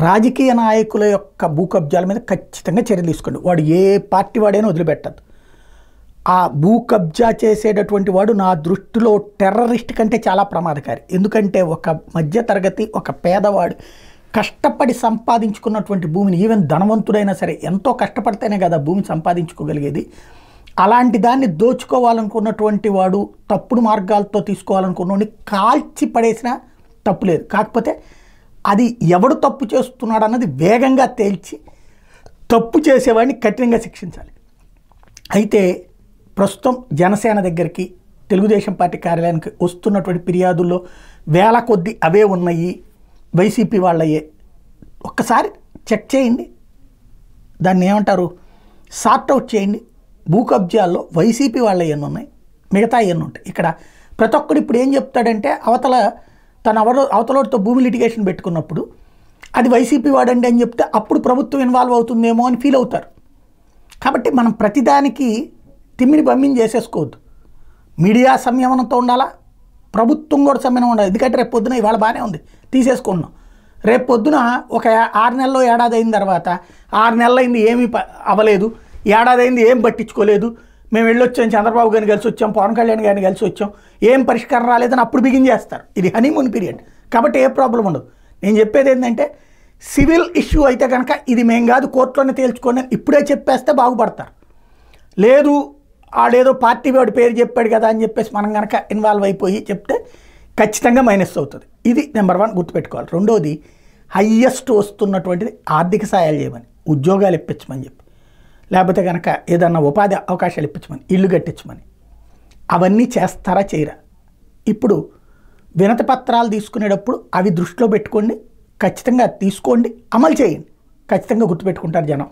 రాజకీయ నాయకుల యొక్క భూ కబ్జాల మీద ఖచ్చితంగా చర్య తీసుకోండి. వాడు ఏ పార్టీ వాడైనా వదిలిపెట్టద్దు. ఆ భూ కబ్జా చేసేటటువంటి వాడు నా దృష్టిలో టెర్రరిస్ట్ కంటే చాలా ప్రమాదకారి. ఎందుకంటే ఒక మధ్యతరగతి, ఒక పేదవాడు కష్టపడి సంపాదించుకున్నటువంటి భూమిని, ఈవెన్ ధనవంతుడైనా సరే ఎంతో కష్టపడితేనే కదా భూమిని సంపాదించుకోగలిగేది. అలాంటి దాన్ని దోచుకోవాలనుకున్నటువంటి వాడు, తప్పుడు మార్గాలతో తీసుకోవాలనుకున్నవాడిని కాల్చి పడేసినా తప్పు లేదు. కాకపోతే అది ఎవడు తప్పు చేస్తున్నాడు అన్నది వేగంగా తేల్చి తప్పు చేసేవాడిని కఠినంగా శిక్షించాలి. అయితే ప్రస్తుతం జనసేన దగ్గరికి, తెలుగుదేశం పార్టీ కార్యాలయానికి వస్తున్నటువంటి ఫిర్యాదుల్లో వేల కొద్ది అవే ఉన్నాయి, వైసీపీ వాళ్ళయ్యే. ఒక్కసారి చెక్ చేయండి, దాన్ని ఏమంటారు, సార్ట్అవుట్ చేయండి. భూ కబ్జాల్లో వైసీపీ వాళ్ళ ఎన్ని ఉన్నాయి, మిగతా ఎన్ని ఉంటాయి. ఇక్కడ ప్రతి ఒక్కడు ఇప్పుడు ఏం చెప్తాడంటే, అవతలతో భూమి లిటిగేషన్ పెట్టుకున్నప్పుడు అది వైసీపీ వాడండి అని చెప్తే అప్పుడు ప్రభుత్వం ఇన్వాల్వ్ అవుతుందేమో అని ఫీల్ అవుతారు. కాబట్టి మనం ప్రతిదానికి తిమ్మిని బమ్మిని చేసేసుకోవద్దు. మీడియా సంయమనంతో ఉండాలా, ప్రభుత్వం కూడా సంయమనం ఉండాలి. ఎందుకంటే రేపు పొద్దున ఇవాళ బాగానే ఉంది, తీసేసుకున్నాం. రేపు పొద్దున ఒక 6 నెలల్లో ఏడాది అయిన తర్వాత 6 నెలలు అయింది ఏమీ అవ్వలేదు, ఏడాది అయింది ఏం పట్టించుకోలేదు, మేము వెళ్ళొచ్చాం, చంద్రబాబు గారిని కలిసి వచ్చాం, పవన్ కళ్యాణ్ గారిని కలిసి వచ్చాం, ఏం పరిష్కారం రాలేదని అప్పుడు బిగిన్ చేస్తారు. ఇది హనీమూన్ పీరియడ్ కాబట్టి ఏ ప్రాబ్లం ఉండదు. నేను చెప్పేది ఏంటంటే, సివిల్ ఇష్యూ అయితే కనుక ఇది మేము కాదు కోర్టులోనే తేల్చుకోండి ఇప్పుడే చెప్పేస్తే బాగుపడతారు. లేదు ఆడేదో పార్టీ వాడి పేరు చెప్పాడు కదా అని చెప్పేసి మనం కనుక ఇన్వాల్వ్ అయిపోయి చెప్తే ఖచ్చితంగా మైనస్ అవుతుంది. ఇది నెంబర్ 1 గుర్తుపెట్టుకోవాలి. రెండోది, హయ్యెస్ట్ వస్తున్నటువంటిది ఆర్థిక సాయాలు చేయమని, ఉద్యోగాలు ఇప్పించమని చెప్పి, లేకపోతే కనుక ఏదన్నా ఉపాధి అవకాశాలు ఇప్పించమని, ఇల్లు కట్టించమని. అవన్నీ చేస్తారా చేయరా? ఇప్పుడు వినతి పత్రాలు తీసుకునేటప్పుడు అవి దృష్టిలో పెట్టుకోండి, ఖచ్చితంగా తీసుకోండి, అమలు చేయండి. ఖచ్చితంగా గుర్తుపెట్టుకుంటారు జనం.